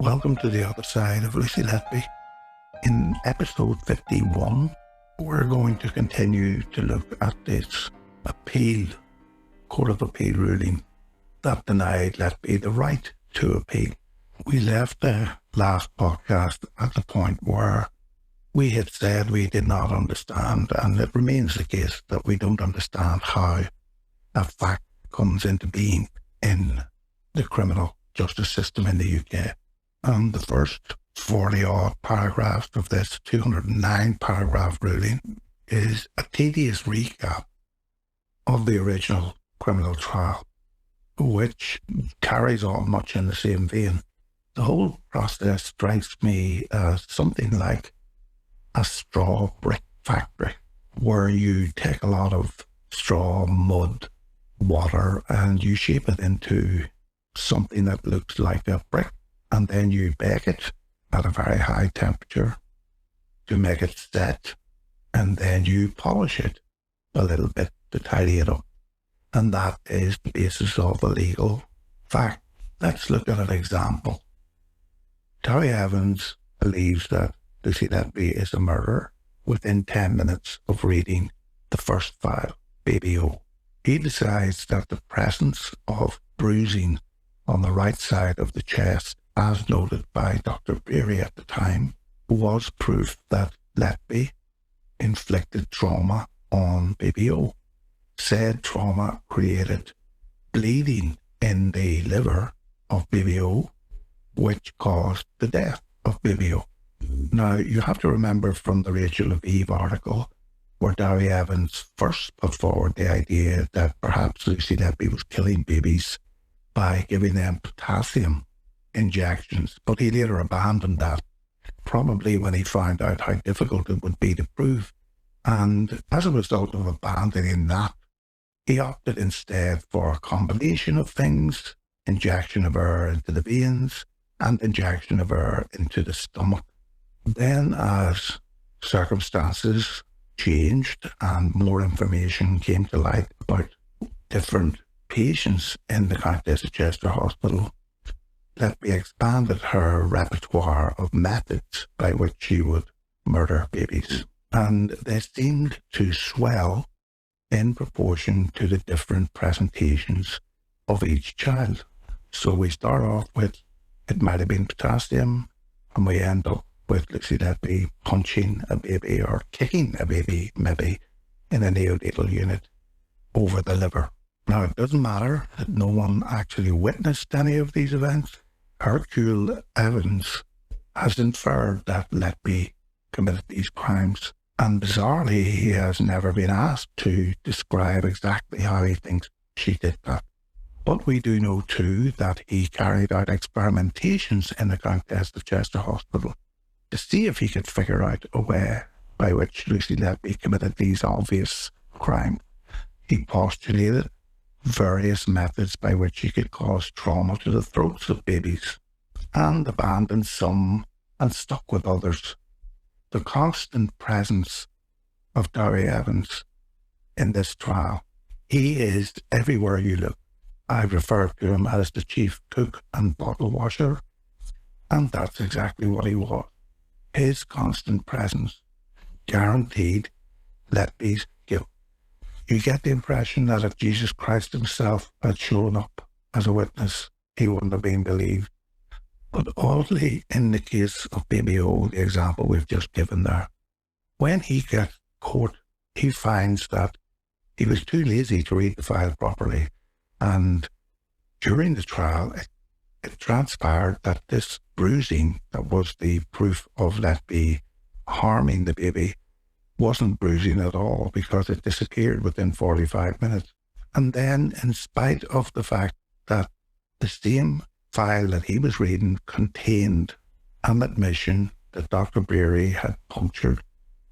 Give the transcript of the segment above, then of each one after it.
Welcome to the other side of Lucy Letby. In episode 51, we're going to continue to look at this Court of Appeal ruling that denied Letby the right to appeal. We left the last podcast at the point where we had said we did not understand, and it remains the case that we don't understand how a fact comes into being in the criminal justice system in the UK. And the first 40-odd paragraphs of this 209-paragraph ruling is a tedious recap of the original criminal trial, which carries on much in the same vein. The whole process strikes me as something like a straw brick factory, where you take a lot of straw, mud, water, and you shape it into something that looks like a brick. And then you bake it at a very high temperature to make it set, and then you polish it a little bit to tidy it up. And that is the basis of a legal fact. Let's look at an example. Terry Evans believes that Lucy Letby is a murderer within 10 minutes of reading the first file, Baby O. He decides that the presence of bruising on the right side of the chest, as noted by Dr. Beery at the time, was proof that Letby inflicted trauma on Baby O. Said trauma created bleeding in the liver of Baby O, which caused the death of Baby O. Now, you have to remember from the Rachel Lviv article, where Darry Evans first put forward the idea that perhaps Lucy Letby was killing babies by giving them potassium injections, but he later abandoned that, probably when he found out how difficult it would be to prove. And as a result of abandoning that, he opted instead for a combination of things: injection of air into the veins and injection of air into the stomach. Then, as circumstances changed and more information came to light about different patients in the Countess of Chester Hospital, Letby expanded her repertoire of methods by which she would murder babies, and they seemed to swell in proportion to the different presentations of each child. So we start off with, it might have been potassium, and we end up with Lucy Letby punching a baby or kicking a baby, maybe, in a neonatal unit over the liver. Now, it doesn't matter that no one actually witnessed any of these events. Hercule Evans has inferred that Letby committed these crimes, and bizarrely, he has never been asked to describe exactly how he thinks she did that. But we do know too that he carried out experimentations in the Countess of Chester Hospital to see if he could figure out a way by which Lucy Letby committed these obvious crimes. He postulated various methods by which he could cause trauma to the throats of babies, and abandoned some and stuck with others. The constant presence of Darry Evans in this trial, he is everywhere you look. I've referred to him as the chief cook and bottle washer, and that's exactly what he was. His constant presence guaranteed Letby's guilt. You get the impression that if Jesus Christ himself had shown up as a witness, he wouldn't have been believed. But oddly, in the case of Baby O, the example we've just given there, when he gets caught, he finds that he was too lazy to read the file properly. And during the trial, it transpired that this bruising that was the proof of Letby harming the baby wasn't bruising at all, because it disappeared within 45 minutes. And then, in spite of the fact that the same file that he was reading contained an admission that Dr. Beery had punctured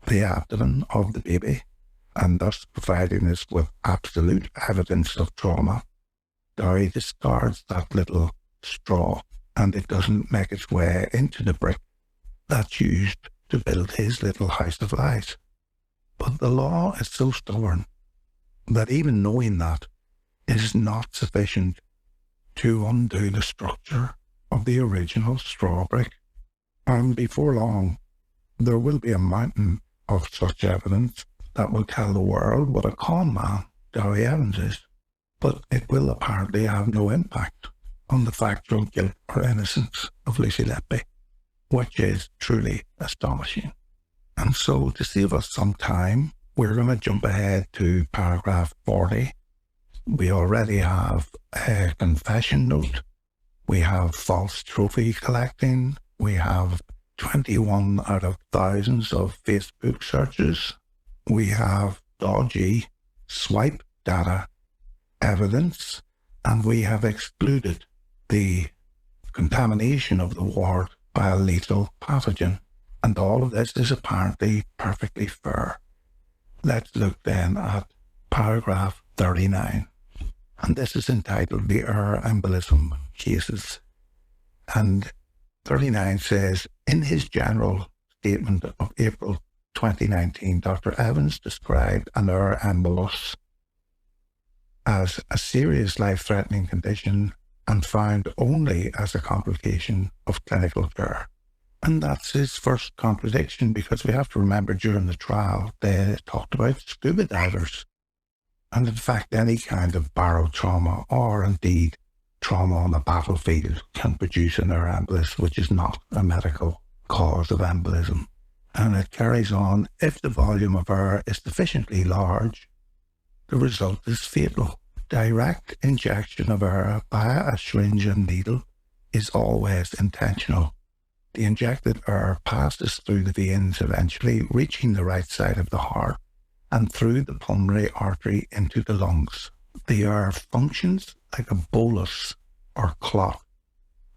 the abdomen of the baby, and thus providing us with absolute evidence of trauma, Darry discards that little straw, and it doesn't make its way into the brick that's used to build his little house of lies. But the law is so stubborn that even knowing that is not sufficient to undo the structure of the original straw brick. And before long, there will be a mountain of such evidence that will tell the world what a con man Dowie Evans is. But it will apparently have no impact on the factual guilt or innocence of Lucy Letby, which is truly astonishing. And so, to save us some time, we're going to jump ahead to paragraph 40. We already have a confession note. We have false trophy collecting. We have 21 out of thousands of Facebook searches. We have dodgy swipe data evidence, and we have excluded the contamination of the ward by a lethal pathogen. And all of this is apparently perfectly fair. Let's look then at paragraph 39. And this is entitled The Embolism Cases. And 39 says, in his general statement of April 2019, Dr. Evans described an embolus as a serious life-threatening condition and found only as a complication of clinical care. And that's his first contradiction, because we have to remember during the trial they talked about scuba divers. And in fact, any kind of barotrauma or indeed trauma on the battlefield can produce an embolus, which is not a medical cause of embolism. And it carries on, if the volume of air is sufficiently large, the result is fatal. Direct injection of air by a syringe and needle is always intentional. The injected air passes through the veins, eventually reaching the right side of the heart and through the pulmonary artery into the lungs. The air functions like a bolus or clot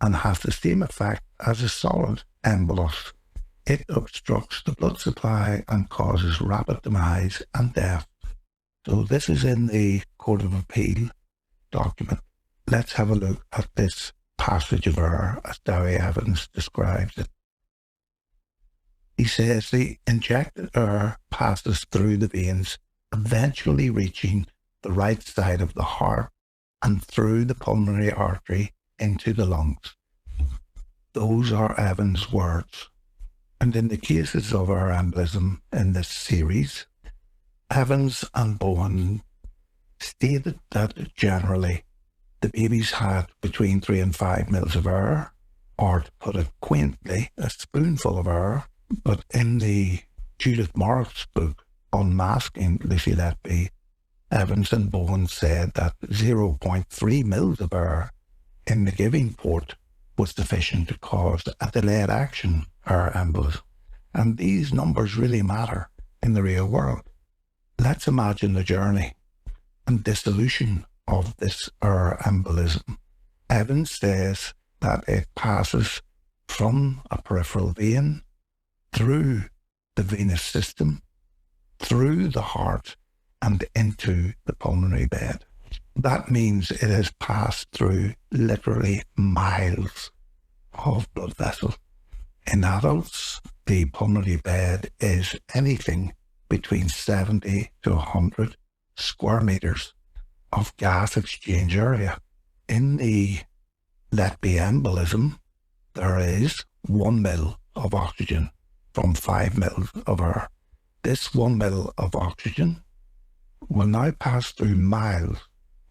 and has the same effect as a solid embolus. It obstructs the blood supply and causes rapid demise and death. So this is in the Court of Appeal document. Let's have a look at this passage of air as Dowie Evans describes it. He says the injected air passes through the veins, eventually reaching the right side of the heart and through the pulmonary artery into the lungs. Those are Evans' words. And in the cases of air embolism in this series, Evans and Bowen stated that generally the babies had between 3 and 5 mils of air, or to put it quaintly, a spoonful of air. But in the Judith Morris book, Unmasking Lucy Letby, Evans and Bowen said that 0.3 mils of air in the giving port was sufficient to cause a delayed action air embolism. And these numbers really matter in the real world. Let's imagine the journey and dissolution of this air embolism. Evans says that it passes from a peripheral vein through the venous system, through the heart, and into the pulmonary bed. That means it has passed through literally miles of blood vessels. In adults, the pulmonary bed is anything between 70 to 100 square meters of gas exchange area. In the Letby embolism, there is 1 mil of oxygen from 5 mils of air. This 1 mil of oxygen will now pass through miles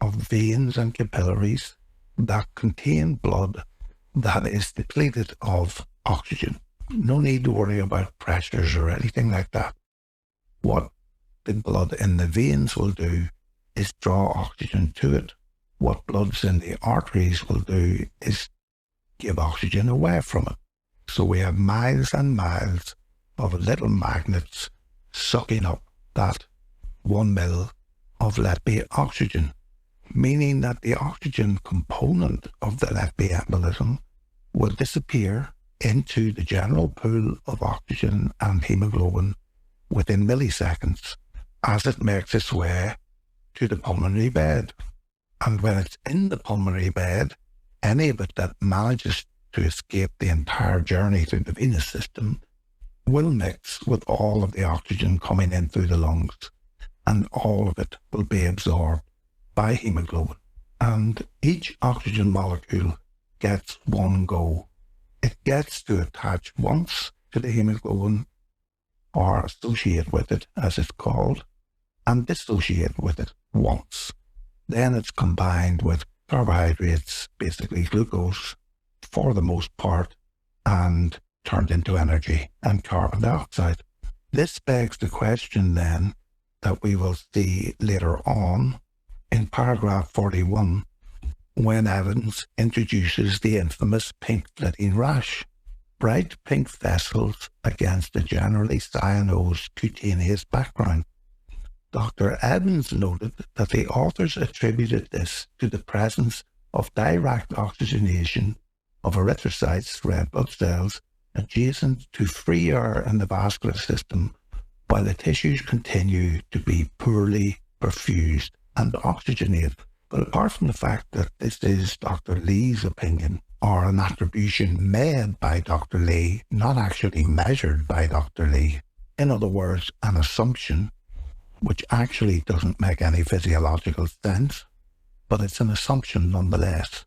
of veins and capillaries that contain blood that is depleted of oxygen. No need to worry about pressures or anything like that. What the blood in the veins will do is draw oxygen to it. What bloods in the arteries will do is give oxygen away from it. So we have miles and miles of little magnets sucking up that 1 mil of Letby oxygen, meaning that the oxygen component of the Letby embolism will disappear into the general pool of oxygen and hemoglobin within milliseconds as it makes its way to the pulmonary bed. And when it's in the pulmonary bed, any of it that manages to escape the entire journey through the venous system will mix with all of the oxygen coming in through the lungs, and all of it will be absorbed by hemoglobin. And each oxygen molecule gets one go. It gets to attach once to the hemoglobin, or associate with it, as it's called, and dissociate with it once. Then it's combined with carbohydrates, basically glucose, for the most part, and turned into energy and carbon dioxide. This begs the question then that we will see later on in paragraph 41, when Evans introduces the infamous pink flitting rash, bright pink vessels against a generally cyanosed cutaneous background. Dr. Evans noted that the authors attributed this to the presence of direct oxygenation of erythrocytes, red blood cells, adjacent to free air in the vascular system, while the tissues continue to be poorly perfused and oxygenated. But apart from the fact that this is Dr. Lee's opinion, or an attribution made by Dr. Lee, not actually measured by Dr. Lee, in other words, an assumption which actually doesn't make any physiological sense, but it's an assumption nonetheless.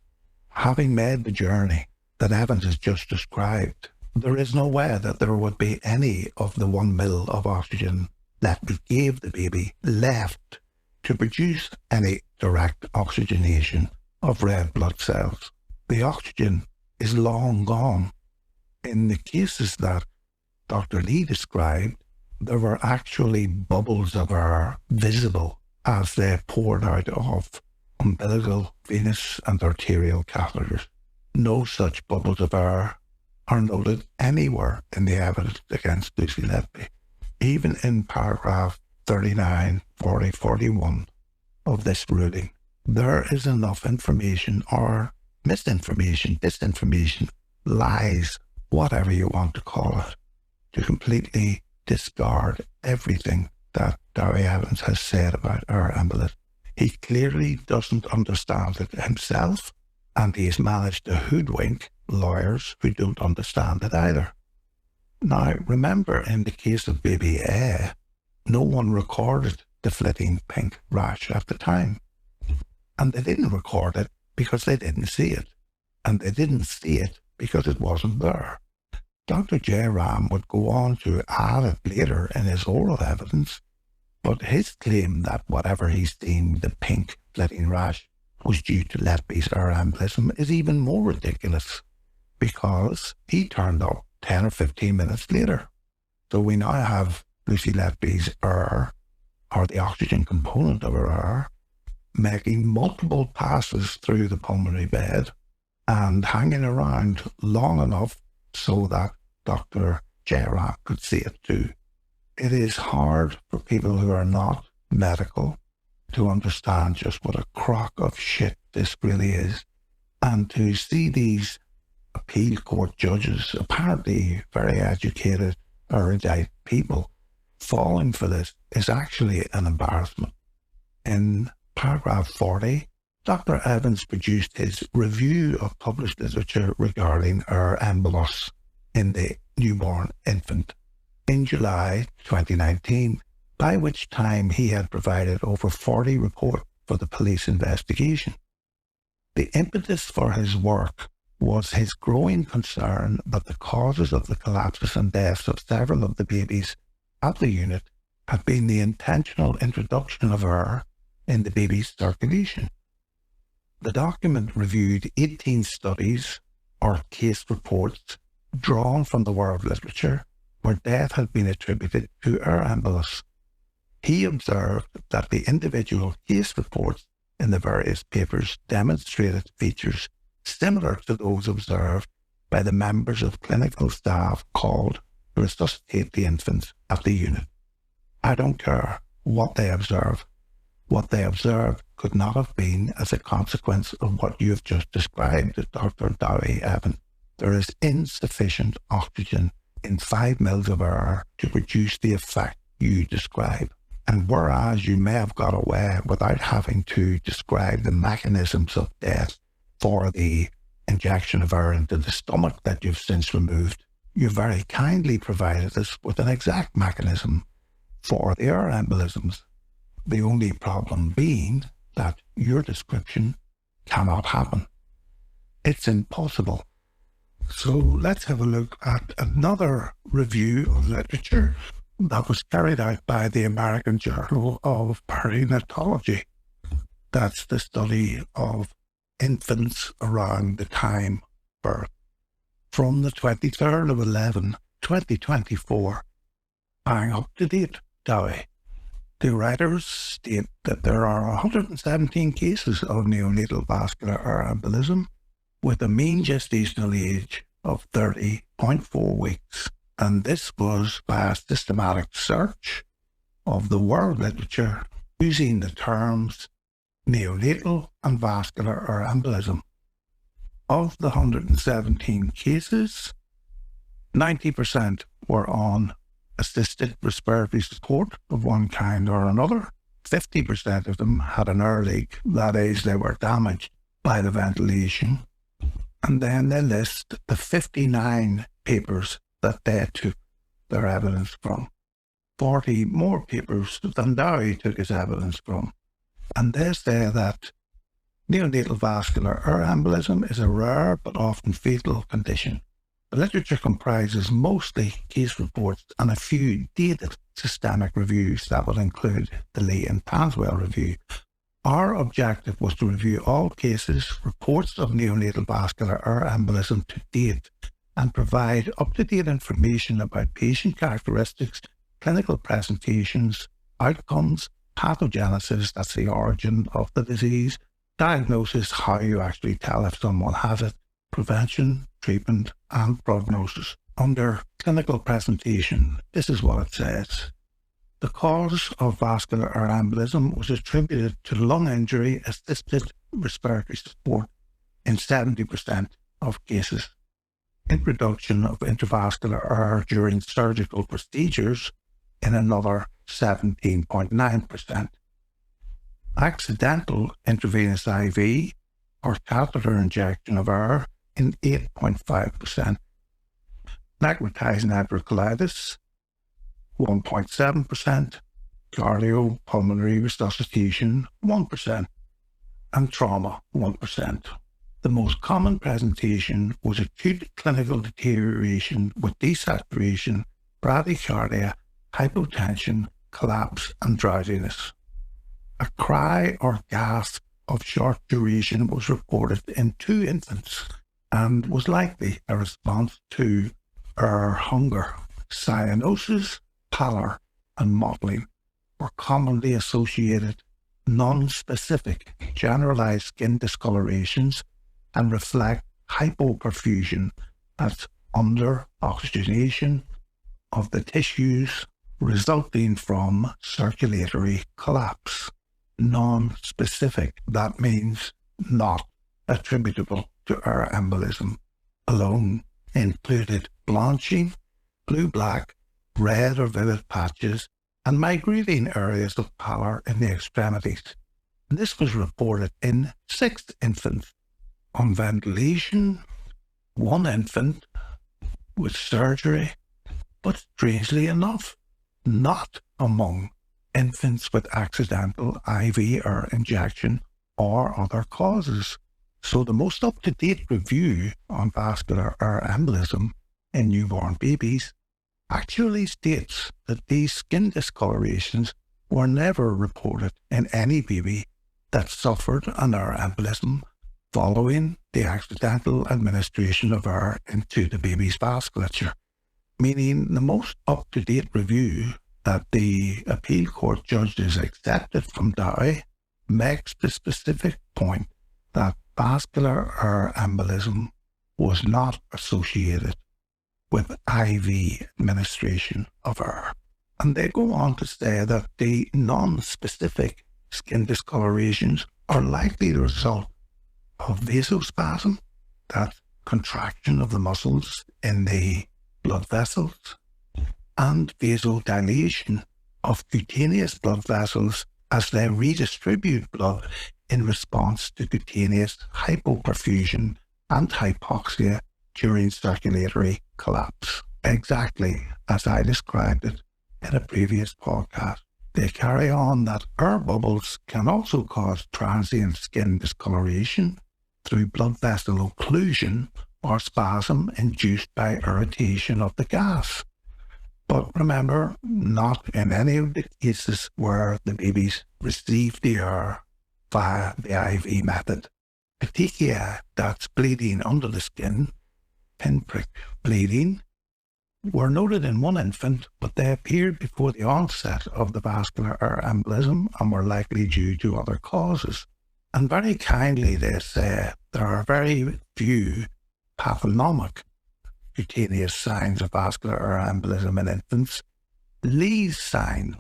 Having made the journey that Evans has just described, there is no way that there would be any of the 1 ml of oxygen that we gave the baby left to produce any direct oxygenation of red blood cells. The oxygen is long gone. In the cases that Dr. Lee described, there were actually bubbles of air visible as they poured out of umbilical, venous and arterial catheters. No such bubbles of air are noted anywhere in the evidence against Lucy Letby. Even in paragraph 39, 40, 41 of this ruling, there is enough information or misinformation, disinformation, lies, whatever you want to call it, to completely discard everything that Darry Evans has said about air embolism. He clearly doesn't understand it himself, and he has managed to hoodwink lawyers who don't understand it either. Now, remember, in the case of baby A, no one recorded the flitting pink rash at the time. And they didn't record it because they didn't see it. And they didn't see it because it wasn't there. Dr. J. Ram would go on to add it later in his oral evidence, but his claim that whatever he's seen, the pink flitting rash, was due to Letby's air embolism is even more ridiculous, because he turned up 10 or 15 minutes later. So we now have Lucy Letby's air, or the oxygen component of her air, making multiple passes through the pulmonary bed and hanging around long enough so that Dr. J-Ram could see it too. It is hard for people who are not medical to understand just what a crock of shit this really is, and to see these appeal court judges, apparently very educated, erudite people, falling for this is actually an embarrassment. In paragraph 40, Dr. Evans produced his review of published literature regarding air embolus in the newborn infant in July 2019, by which time he had provided over 40 reports for the police investigation. The impetus for his work was his growing concern that the causes of the collapses and deaths of several of the babies at the unit had been the intentional introduction of air in the baby's circulation. The document reviewed 18 studies or case reports drawn from the world literature where death had been attributed to air embolus. He observed that the individual case reports in the various papers demonstrated features similar to those observed by the members of clinical staff called to resuscitate the infants at the unit. I don't care what they observe. What they observed could not have been as a consequence of what you have just described, Dr. Darry Evans. There is insufficient oxygen in 5 mL of air to produce the effect you describe. And whereas you may have got away without having to describe the mechanisms of death for the injection of air into the stomach that you've since removed, you very kindly provided us with an exact mechanism for the air embolisms. The only problem being that your description cannot happen. It's impossible. So let's have a look at another review of literature that was carried out by the American Journal of Perinatology. That's the study of infants around the time of birth. From the 23rd of 11, 2024, bang up to date, Dowie. The writers state that there are 117 cases of neonatal vascular embolism with a mean gestational age of 30.4 weeks. And this was by a systematic search of the world literature using the terms neonatal and vascular embolism. Of the 117 cases, 90% were on assisted respiratory support of one kind or another. 50% of them had an air leak, that is, they were damaged by the ventilation. And then they list the 59 papers that they took their evidence from. 40 more papers than Dowie took his evidence from. And they say that neonatal vascular embolism is a rare but often fatal condition. The literature comprises mostly case reports and a few dated systemic reviews that would include the Lee and Tanswell review. Our objective was to review all cases, reports of neonatal vascular embolism to date, and provide up-to-date information about patient characteristics, clinical presentations, outcomes, pathogenesis, that's the origin of the disease, diagnosis, how you actually tell if someone has it, prevention, treatment, and prognosis. Under clinical presentation, this is what it says. The cause of vascular embolism was attributed to lung injury assisted respiratory support in 70% of cases. Introduction of intravascular air during surgical procedures in another 17.9%. Accidental intravenous IV or catheter injection of air in 8.5%. Necrotizing enterocolitis, 1.7%. Cardiopulmonary resuscitation, 1%. And trauma, 1%. The most common presentation was acute clinical deterioration with desaturation, bradycardia, hypotension, collapse, and drowsiness. A cry or gasp of short duration was reported in 2 infants and was likely a response to air hunger. Cyanosis, pallor, and mottling were commonly associated non-specific generalized skin discolorations and reflect hypoperfusion, that's under-oxygenation of the tissues resulting from circulatory collapse. Non-specific, that means not attributable to air embolism alone, included blanching, blue-black, red or vivid patches, and migrating areas of pallor in the extremities. And this was reported in 6 infants. On ventilation, 1 infant with surgery, but strangely enough, not among infants with accidental IV air injection or other causes. So the most up-to-date review on vascular air embolism in newborn babies actually states that these skin discolorations were never reported in any baby that suffered an air embolism following the accidental administration of air into the baby's vasculature, meaning the most up-to-date review that the appeal court judges accepted from Dowie makes the specific point that vascular air embolism was not associated with IV administration of air. And they go on to say that the non-specific skin discolorations are likely the result of vasospasm, that contraction of the muscles in the blood vessels, and vasodilation of cutaneous blood vessels as they redistribute blood in response to cutaneous hypoperfusion and hypoxia during circulatory collapse, exactly as I described it in a previous podcast. They carry on that air bubbles can also cause transient skin discoloration, through blood vessel occlusion or spasm induced by irritation of the gas. But remember, not in any of the cases where the babies received the air via the IV method. Petechiae, that's bleeding under the skin, pinprick bleeding, were noted in one infant, but they appeared before the onset of the vascular air embolism and were likely due to other causes. And very kindly they say there are very few pathognomic cutaneous signs of vascular air embolism in infants. Lee's sign,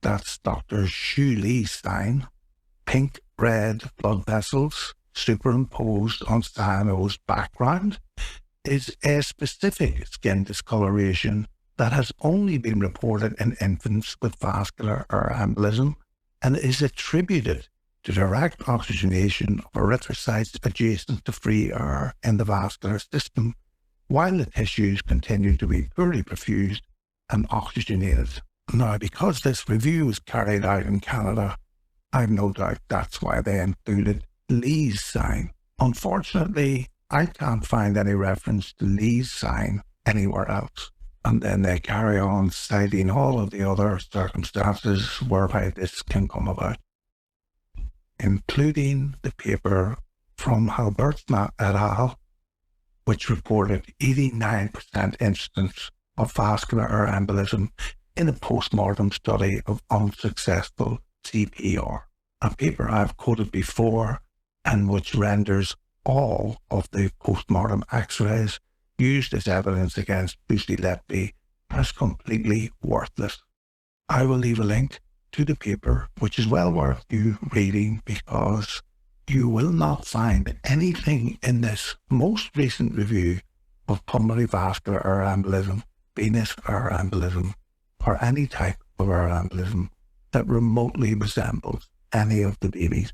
that's Dr. Hugh Lee's sign, pink red blood vessels superimposed on cyanosed background, is a specific skin discoloration that has only been reported in infants with vascular air embolism and is attributed to direct oxygenation of erythrocytes adjacent to free air in the vascular system, while the tissues continue to be poorly perfused and oxygenated. Now, because this review was carried out in Canada, I've no doubt that's why they included Lee's sign. Unfortunately, I can't find any reference to Lee's sign anywhere else. And then they carry on citing all of the other circumstances whereby this can come about, including the paper from Halbertsma et al., which reported 89% incidence of vascular air embolism in a post-mortem study of unsuccessful CPR, a paper I've quoted before and which renders all of the post-mortem x-rays used as evidence against Lucy Letby as completely worthless. I will leave a link to the paper, which is well worth you reading, because you will not find anything in this most recent review of pulmonary vascular air embolism, venous air embolism, or any type of air embolism that remotely resembles any of the babies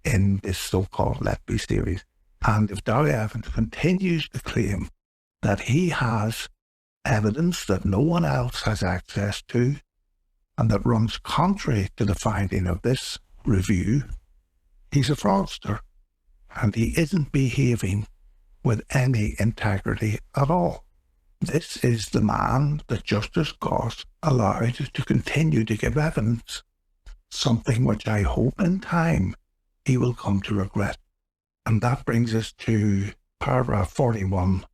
in this so-called Letby series. And if Dowie Evans continues to claim that he has evidence that no one else has access to, and that runs contrary to the finding of this review, he's a fraudster, and he isn't behaving with any integrity at all. This is the man that Justice Goss allowed to continue to give evidence, something which I hope in time he will come to regret. And that brings us to paragraph 41.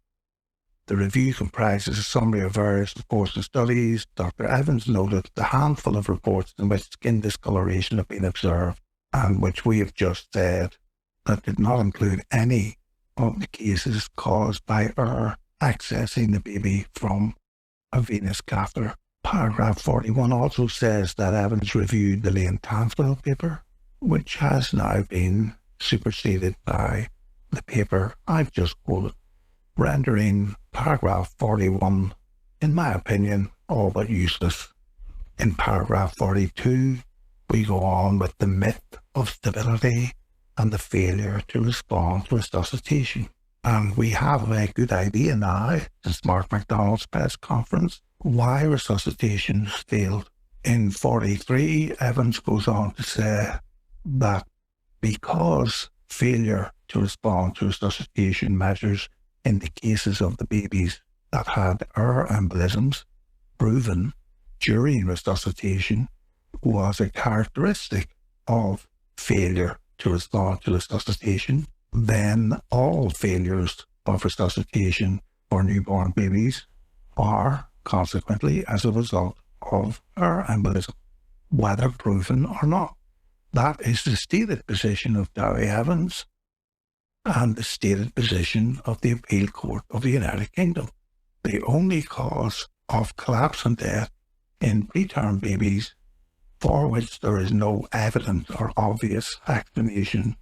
The review comprises a summary of various reports and studies. Dr. Evans noted the handful of reports in which skin discoloration have been observed, and which we have just said, that did not include any of the cases caused by air accessing the baby from a venous catheter. Paragraph 41 also says that Evans reviewed the Lane-Tanswell paper, which has now been superseded by the paper I've just quoted, rendering paragraph 41, in my opinion, all but useless. In paragraph 42, we go on with the myth of stability and the failure to respond to resuscitation. And we have a good idea now, since Mark MacDonald's press conference, why resuscitations failed. In 43, Evans goes on to say that because failure to respond to resuscitation measures in the cases of the babies that had air embolisms proven during resuscitation was a characteristic of failure to respond to resuscitation, then all failures of resuscitation for newborn babies are consequently as a result of air embolism, whether proven or not. That is the stated position of Dowie Evans and the stated position of the Appeal Court of the United Kingdom. The only cause of collapse and death in preterm babies for which there is no evident or obvious explanation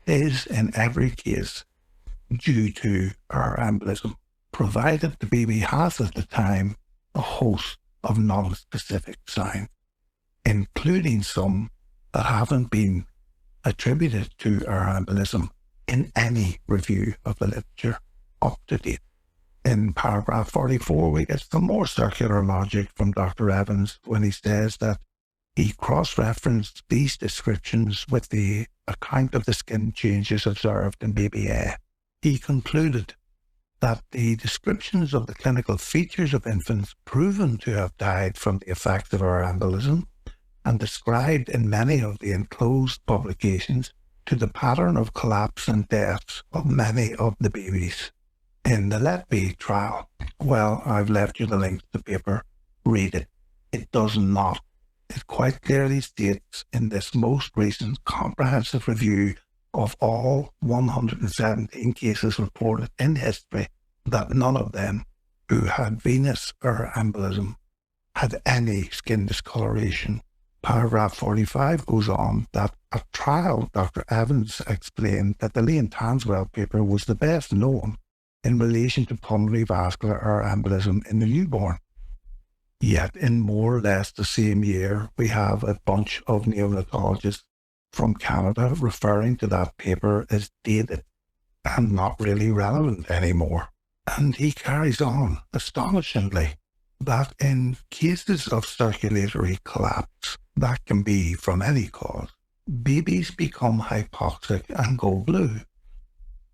is in every case due to air embolism, provided the baby has at the time a host of non-specific signs, including some that haven't been attributed to air embolism in any review of the literature up to date. In paragraph 44, we get some more circular logic from Dr. Evans when he says that he cross-referenced these descriptions with the account of the skin changes observed in baby A. He concluded that the descriptions of the clinical features of infants proven to have died from the effects of our embolism and described in many of the enclosed publications to the pattern of collapse and deaths of many of the babies in the Letby trial. Well, I've left you the link to the paper. Read it. It does not. It quite clearly states in this most recent comprehensive review of all 117 cases reported in history that none of them who had venous or embolism had any skin discoloration. Paragraph 45 goes on that at trial, Dr. Evans explained that the Lane-Tanswell paper was the best known in relation to pulmonary vascular or embolism in the newborn. Yet in more or less the same year, we have a bunch of neonatologists from Canada referring to that paper as dated and not really relevant anymore. And he carries on, astonishingly, that in cases of circulatory collapse that can be from any cause, babies become hypoxic and go blue.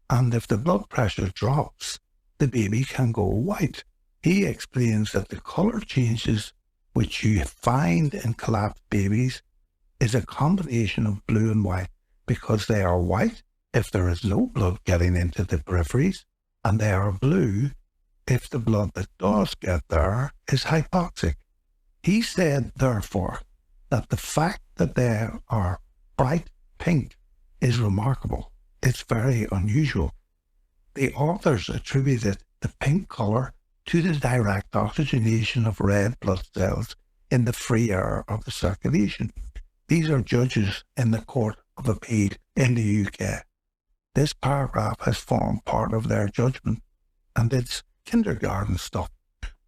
And if the blood pressure drops, the baby can go white. He explains that the colour changes which you find in collapsed babies is a combination of blue and white because they are white if there is no blood getting into the peripheries, and they are blue if the blood that does get there is hypoxic. He said, therefore, that the fact that they are bright pink is remarkable. It's very unusual. The authors attributed the pink colour to the direct oxygenation of red blood cells in the free air of the circulation. These are judges in the Court of Appeal in the UK. This paragraph has formed part of their judgment, and it's kindergarten stuff.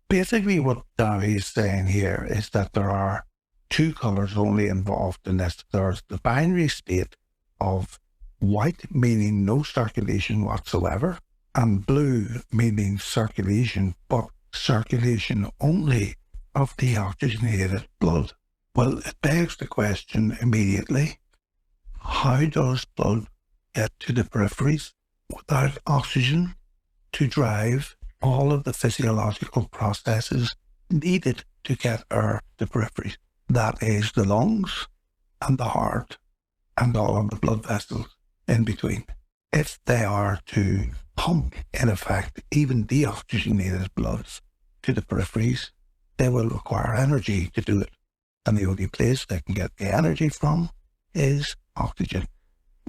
Basically what Davy is saying here is that there are two colours only involved in this. There's the binary state of white meaning no circulation whatsoever, and blue meaning circulation, but circulation only of deoxygenated blood. Well, it begs the question immediately, how does blood get to the peripheries without oxygen to drive all of the physiological processes needed to get air to the peripheries? That is the lungs and the heart and all of the blood vessels in between. If they are to pump, in effect, even deoxygenated bloods to the peripheries, they will require energy to do it. And the only place they can get the energy from is oxygen,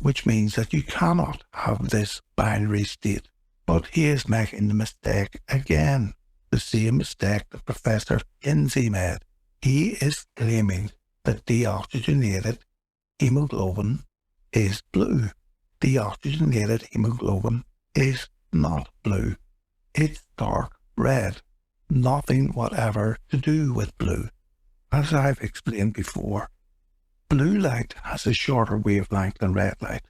which means that you cannot have this binary state. But he is making the mistake again, the same mistake that Professor Kinsey made. He is claiming that deoxygenated hemoglobin is blue. Deoxygenated hemoglobin is not blue. It's dark red. Nothing whatever to do with blue. As I've explained before, blue light has a shorter wavelength than red light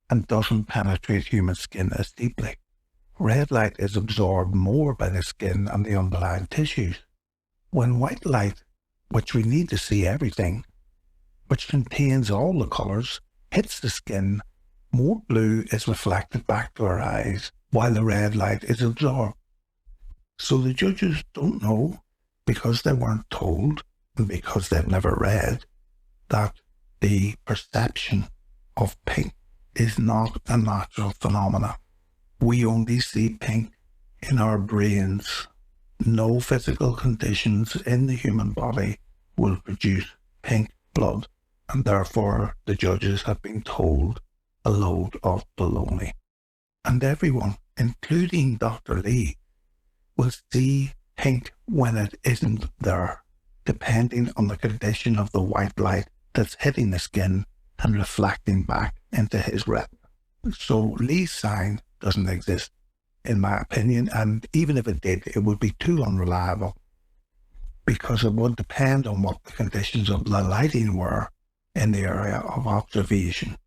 and doesn't penetrate human skin as deeply. Red light is absorbed more by the skin and the underlying tissues. When white light, which we need to see everything, which contains all the colours, hits the skin, more blue is reflected back to our eyes while the red light is absorbed. So the judges don't know, because they weren't told and because they've never read, that the perception of pink is not a natural phenomenon. We only see pink in our brains. No physical conditions in the human body will produce pink blood, and therefore the judges have been told a load of baloney. And everyone, including Dr. Lee, will see pink when it isn't there, depending on the condition of the white light that's hitting the skin and reflecting back into his retina. So Lee's sign doesn't exist, in my opinion, and even if it did, it would be too unreliable, because it would depend on what the conditions of the lighting were in the area of observation.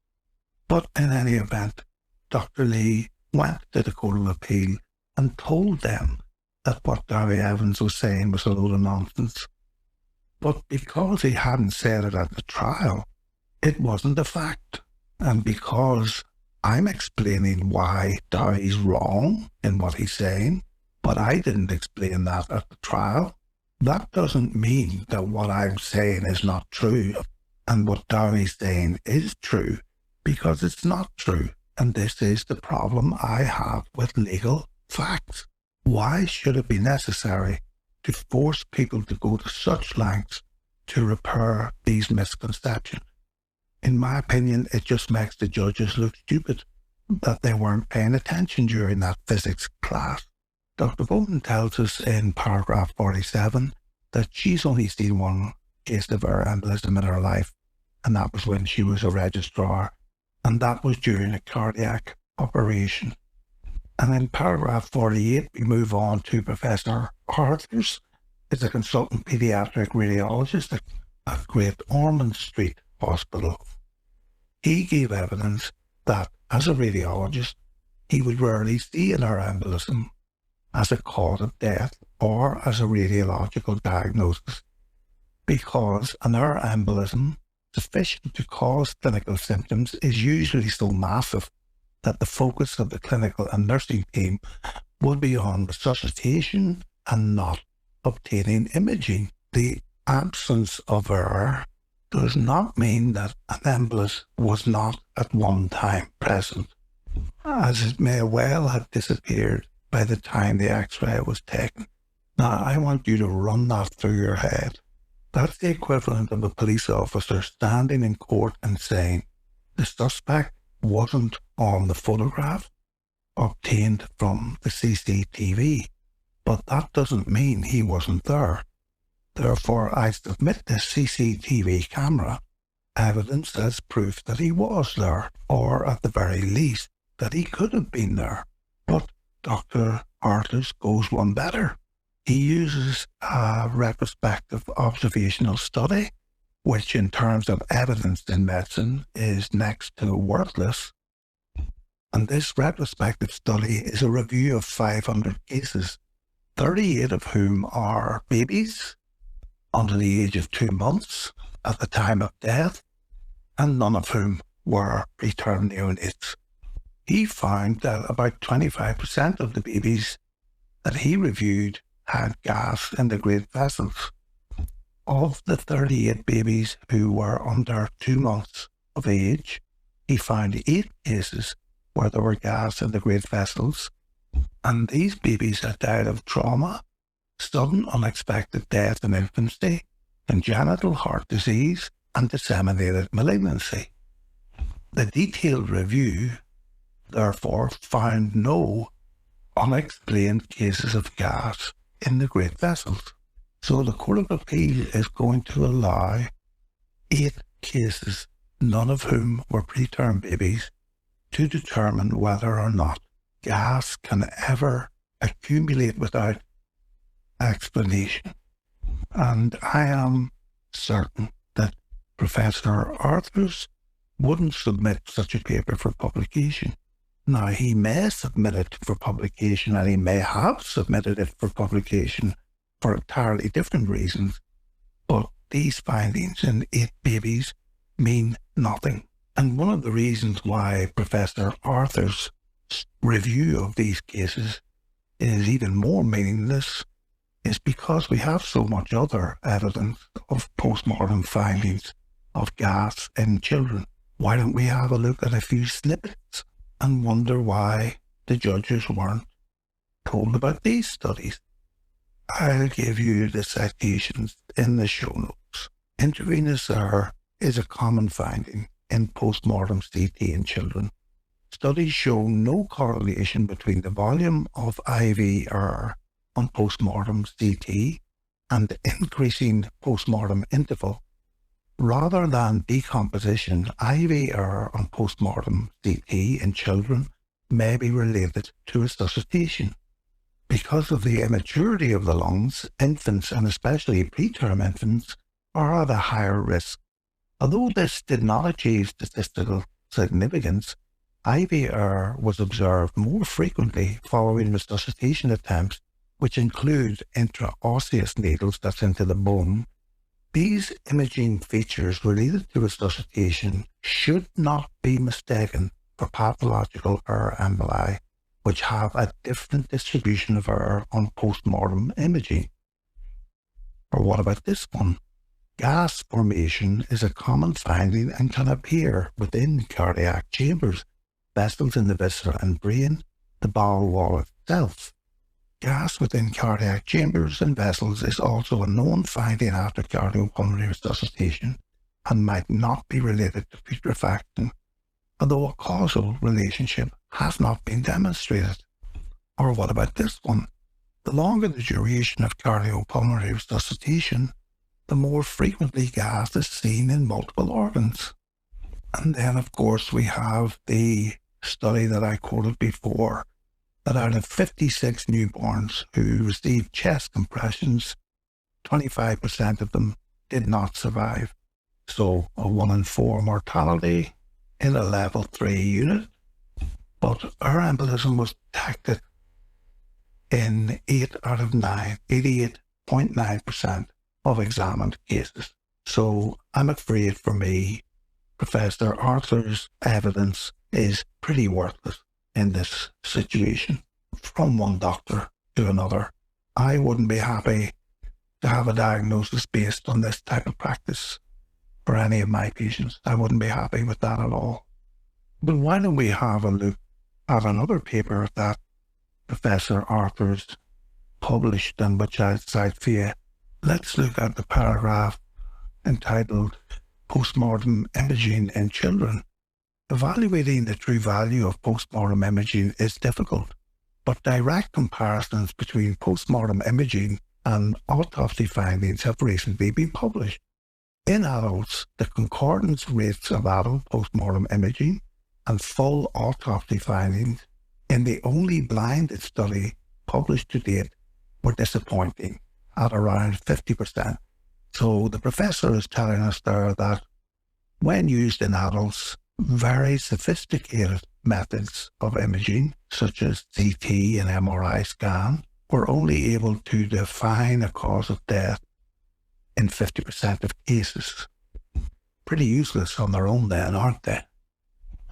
But in any event, Dr. Lee went to the Court of Appeal and told them that what Darby Evans was saying was a load of nonsense. But because he hadn't said it at the trial, it wasn't a fact. And because I'm explaining why Dowie's wrong in what he's saying, but I didn't explain that at the trial, that doesn't mean that what I'm saying is not true and what Dowie's saying is true, because it's not true. And this is the problem I have with legal facts. Why should it be necessary to force people to go to such lengths to repair these misconceptions? In my opinion, it just makes the judges look stupid that they weren't paying attention during that physics class. Dr. Bowden tells us in paragraph 47 that she's only seen one case of air embolism in her life, and that was when she was a registrar, and that was during a cardiac operation. And in paragraph 48, we move on to Professor Arthurs, is a consultant paediatric radiologist at Great Ormond Street Hospital. He gave evidence that, as a radiologist, he would rarely see an air embolism as a cause of death or as a radiological diagnosis, because an air embolism sufficient to cause clinical symptoms is usually so massive that the focus of the clinical and nursing team would be on resuscitation and not obtaining imaging. The absence of air does not mean that an embolus was not at one time present, as it may well have disappeared by the time the X-ray was taken. Now, I want you to run that through your head. That's the equivalent of a police officer standing in court and saying the suspect wasn't on the photograph obtained from the CCTV, but that doesn't mean he wasn't there. Therefore, I submit this CCTV camera evidence as proof that he was there, or at the very least, that he could have been there. But Dr. Arthurs goes one better. He uses a retrospective observational study, which in terms of evidence in medicine is next to worthless. And this retrospective study is a review of 500 cases, 38 of whom are babies under the age of 2 months at the time of death, and none of whom were preterm neonates. He found that about 25% of the babies that he reviewed had gas in the great vessels. Of the 38 babies who were under 2 months of age, he found 8 cases where there were gas in the great vessels, and these babies had died of trauma, sudden unexpected death in infancy, congenital heart disease, and disseminated malignancy. The detailed review, therefore, found no unexplained cases of gas in the great vessels. So the Court of Appeal is going to allow 8 cases, none of whom were preterm babies, to determine whether or not gas can ever accumulate without explanation. And I am certain that Professor Arthurs wouldn't submit such a paper for publication. Now, he may submit it for publication, and he may have submitted it for publication for entirely different reasons, but these findings in 8 babies mean nothing. And one of the reasons why Professor Arthurs' review of these cases is even more meaningless is because we have so much other evidence of post-mortem findings of gas in children. Why don't we have a look at a few snippets and wonder why the judges weren't told about these studies? I'll give you the citations in the show notes. Intravenous air is a common finding in post-mortem CT in children. Studies show no correlation between the volume of IV air on post-mortem CT and the increasing post-mortem interval. Rather than decomposition, IV air on post-mortem CT in children may be related to resuscitation. Because of the immaturity of the lungs, infants, and especially preterm infants, are at a higher risk. Although this did not achieve statistical significance, IV air was observed more frequently following resuscitation attempts, which include intraosseous needles, that's into the bone, These imaging features related to resuscitation should not be mistaken for pathological error emboli, which have a different distribution of error on post-mortem imaging. Or what about this one? Gas formation is a common finding and can appear within cardiac chambers, vessels in the viscera and brain, the bowel wall itself. Gas within cardiac chambers and vessels is also a known finding after cardiopulmonary resuscitation and might not be related to putrefaction, although a causal relationship has not been demonstrated. Or what about this one? The longer the duration of cardiopulmonary resuscitation, the more frequently gas is seen in multiple organs. And then, of course, we have the study that I quoted before, that out of 56 newborns who received chest compressions, 25% of them did not survive. So a 1 in 4 mortality in a level 3 unit. But our embolism was detected in 8 out of 9, 88.9% of examined cases. So I'm afraid for me, Professor Arthurs' evidence is pretty worthless in this situation. From one doctor to another, I wouldn't be happy to have a diagnosis based on this type of practice for any of my patients. I wouldn't be happy with that at all. But why don't we have a look at another paper that Professor Arthurs published and which I cite for you. Let's look at the paragraph entitled Postmortem Imaging in Children. Evaluating the true value of postmortem imaging is difficult, but direct comparisons between postmortem imaging and autopsy findings have recently been published. In adults, the concordance rates of adult postmortem imaging and full autopsy findings in the only blinded study published to date were disappointing at around 50%. So the professor is telling us there that when used in adults, very sophisticated methods of imaging, such as CT and MRI scan, were only able to define a cause of death in 50% of cases. Pretty useless on their own then, aren't they?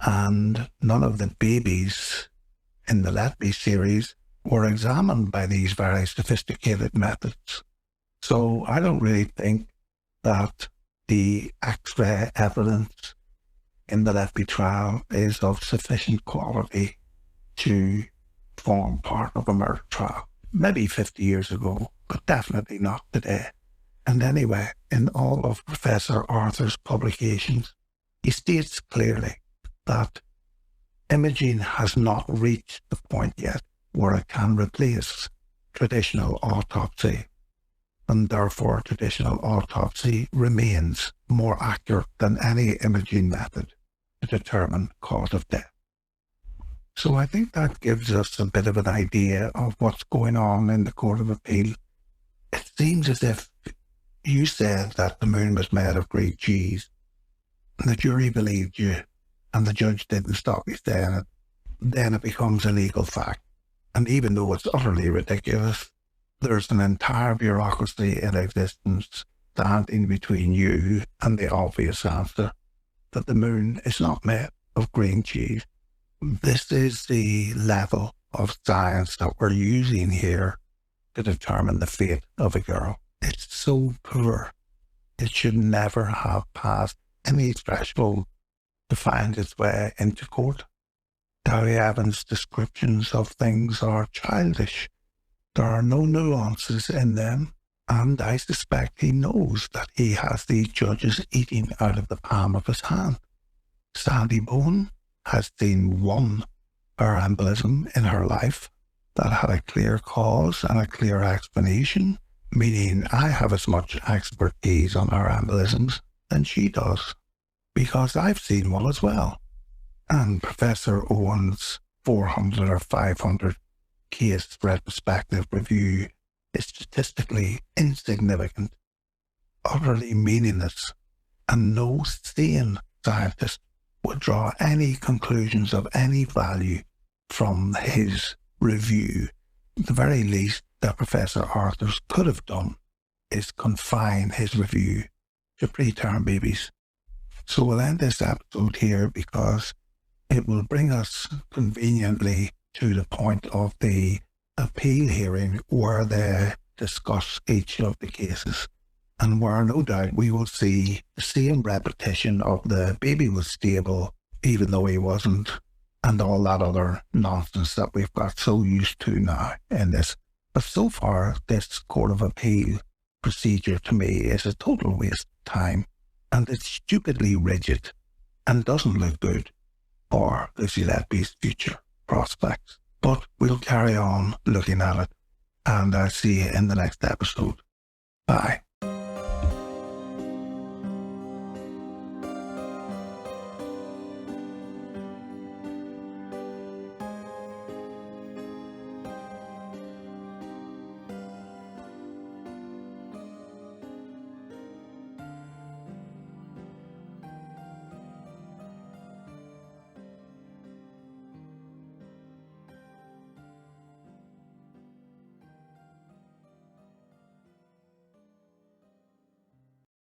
And none of the babies in the Letby series were examined by these very sophisticated methods. So I don't really think that the X-ray evidence in the Letby trial is of sufficient quality to form part of a murder trial. Maybe 50 years ago, but definitely not today. And anyway, in all of Professor Arthurs' publications, he states clearly that imaging has not reached the point yet where it can replace traditional autopsy, and therefore traditional autopsy remains more accurate than any imaging method to determine cause of death. So I think that gives us a bit of an idea of what's going on in the Court of Appeal. It seems as if you said that the moon was made of great cheese, and the jury believed you, and the judge didn't stop you saying it. Then it becomes a legal fact. And even though it's utterly ridiculous, there's an entire bureaucracy in existence standing between you and the obvious answer that the moon is not made of green cheese. This is the level of science that we're using here to determine the fate of a girl. It's so poor. It should never have passed any threshold to find its way into court. Darry Evans' descriptions of things are childish. There are no nuances in them, and I suspect he knows that he has these judges eating out of the palm of his hand. Sandy Bowen has seen one embolism in her life that had a clear cause and a clear explanation, meaning I have as much expertise on our embolisms than she does, because I've seen one as well. And Professor Owen's 400 or 500 case retrospective review is statistically insignificant, utterly meaningless, and no sane scientist would draw any conclusions of any value from his review. The very least that Professor Arthurs could have done is confine his review to preterm babies. So we'll end this episode here because it will bring us conveniently to the point of the appeal hearing where they discuss each of the cases, and where no doubt we will see the same repetition of the baby was stable even though he wasn't, and all that other nonsense that we've got so used to now in this. But so far, this Court of Appeal procedure to me is a total waste of time, and it's stupidly rigid and doesn't look good for Lucy Letby's future prospects. But we'll carry on looking at it, and I'll see you in the next episode. Bye.